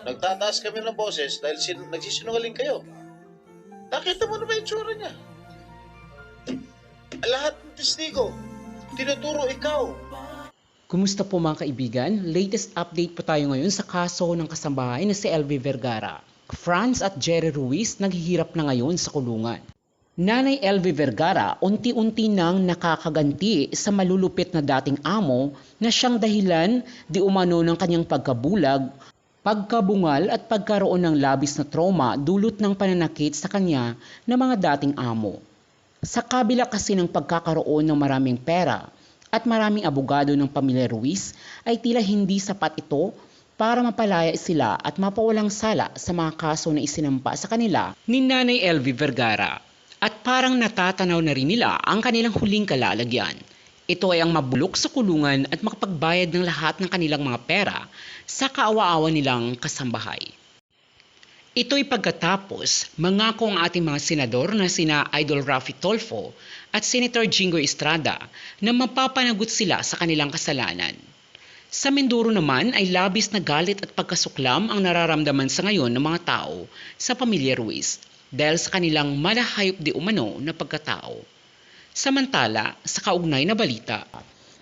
Nagtataas kami ng boses dahil nagsisinungaling kayo. Nakita mo na ba yung tsura niya? Lahat ng testigo, tinuturo ikaw. Kumusta po mga kaibigan? Latest update po tayo ngayon sa kaso ng kasambahay na si LV Vergara. Franz at Jerry Ruiz naghihirap na ngayon sa kulungan. Nanay LV Vergara unti-unti nang nakakaganti sa malulupit na dating amo na siyang dahilan di umano ng kanyang pagkabulag, pagkabungal at pagkaroon ng labis na trauma dulot ng pananakit sa kanya ng mga dating amo. Sa kabila kasi ng pagkakaroon ng maraming pera at maraming abogado ng pamilya Ruiz ay tila hindi sapat ito para mapalaya sila at mapawalang sala sa mga kaso na isinampa sa kanila ni Nanay LV Vergara. At parang natatanaw na rin nila ang kanilang huling kalalagyan. Ito ay ang mabulok sa kulungan at makapagbayad ng lahat ng kanilang mga pera sa kaawa-awa nilang kasambahay. Ito'y pagkatapos mangako ang ating mga senador na sina Idol Raffy Tulfo at Senator Jingoy Estrada na mapapanagot sila sa kanilang kasalanan. Sa Mindoro naman ay labis na galit at pagkasuklam ang nararamdaman sa ngayon ng mga tao sa pamilya Ruiz dahil sa kanilang malahayop di umano na pagkatao. Samantala, sa kaugnay na balita,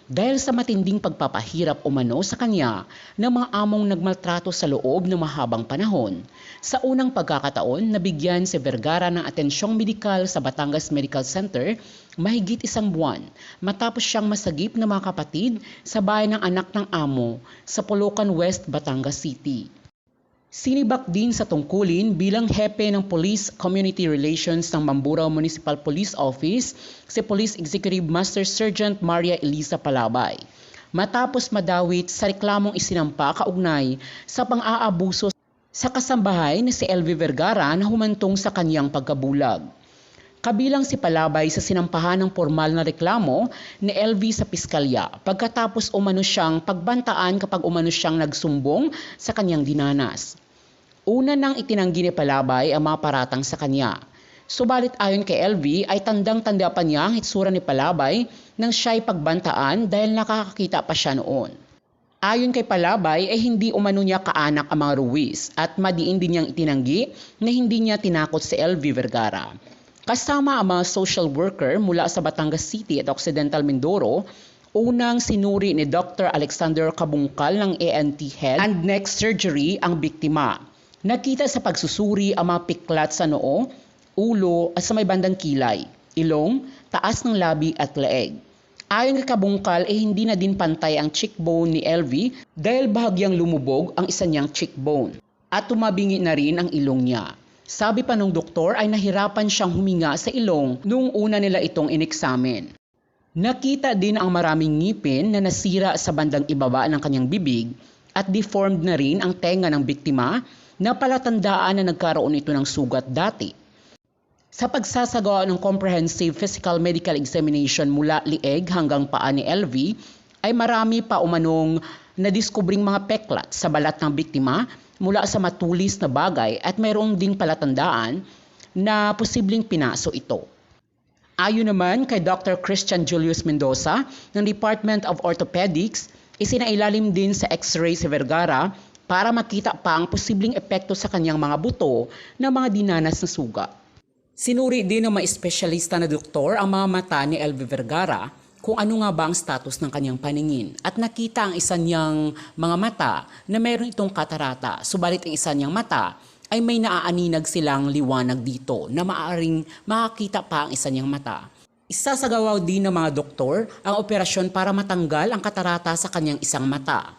dahil sa matinding pagpapahirap umano sa kanya ng mga among nagmaltrato sa loob ng mahabang panahon, sa unang pagkakataon nabigyan si Vergara ng atensyong medikal sa Batangas Medical Center mahigit 1 buwan matapos siyang masagip ng mga kapatid sa bahay ng anak ng amo sa Polocan West, Batangas City. Sinibak din sa tungkulin bilang hepe ng Police Community Relations ng Mamburao Municipal Police Office si Police Executive Master Sergeant Maria Elisa Palabay. Matapos madawit sa reklamong isinampa kaugnay sa pang-aabuso sa kasambahay na si LV Vergara na humantong sa kanyang pagkabulag. Kabilang si Palabay sa sinampahan ng formal na reklamo ni LV sa piskalya pagkatapos umano siyang pagbantaan kapag umano siyang nagsumbong sa kanyang dinanas. Una nang itinanggi ni Palabay ang mga paratang sa kanya. Subalit ayon kay LV ay tandang-tanda pa niya ang hitsura ni Palabay nang siya'y pagbantaan dahil nakakakita pa siya noon. Ayon kay Palabay ay hindi umano niya kaanak ang mga Ruiz at madiin din niyang itinanggi na hindi niya tinakot si LV Vergara. Kasama ang mga social worker mula sa Batangas City at Occidental Mindoro, unang sinuri ni Dr. Alexander Kabungkal ng ENT Head and Neck Surgery ang biktima. Nakita sa pagsusuri ang mga piklat sa noo, ulo at sa may bandang kilay, ilong, taas ng labi at leeg. Ayon kay Kabungkal hindi na din pantay ang cheekbone ni LV dahil bahagyang lumubog ang isa niyang cheekbone at tumabingi na rin ang ilong niya. Sabi pa ng doktor ay nahirapan siyang huminga sa ilong noong una nila itong ineksamen. Nakita din ang maraming ngipin na nasira sa bandang ibaba ng kanyang bibig at deformed na rin ang tenga ng biktima na palatandaan na nagkaroon ito ng sugat dati. Sa pagsasagawa ng comprehensive physical medical examination mula lieg hanggang paa ni LV ay marami pa umanong nadiskubring mga peklat sa balat ng biktima mula sa matulis na bagay at mayroong ding palatandaan na posibleng pinaso ito. Ayon naman kay Dr. Christian Julius Mendoza ng Department of Orthopedics, isinailalim din sa X-ray si Vergara para makita pa ang posibleng epekto sa kanyang mga buto ng mga dinanas na sugat. Sinuri din ng mga espesyalista na doktor ang mga mata ni LV Vergara kung ano nga ba ang status ng kanyang paningin at nakita ang isa niyang mga mata na mayroon itong katarata, subalit ang isa niyang mata ay may naaaninag silang liwanag dito na maaaring makakita pa ang isa niyang mata. Isasagawa din ng mga doktor ang operasyon para matanggal ang katarata sa kanyang isang mata.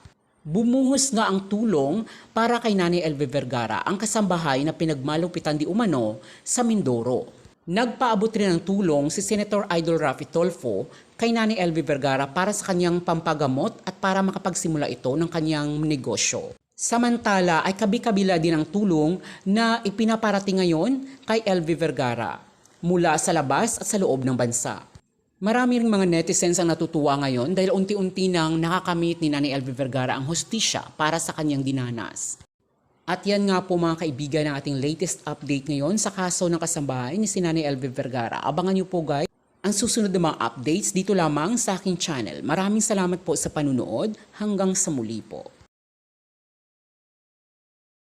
Bumuhos nga ang tulong para kay Nanay LV Vergara ang kasambahay na pinagmalupitan di umano sa Mindoro. Nagpaabot rin ng tulong si Senator Idol Raffy Tulfo kay Nanay LV Vergara para sa kanyang pampagamot at para makapagsimula ito ng kanyang negosyo. Samantala ay kabi-kabila din ang tulong na ipinaparating ngayon kay LV Vergara mula sa labas at sa loob ng bansa. Marami ring mga netizens ang natutuwa ngayon dahil unti-unti nang nakakamit ni Nanay LV Vergara ang hustisya para sa kanyang dinanas. At yan nga po mga kaibigan ng ating latest update ngayon sa kaso ng kasambahay ni si Nanay LV Vergara. Abangan nyo po guys ang susunod na mga updates dito lamang sa aking channel. Maraming salamat po sa panunood. Hanggang sa muli po.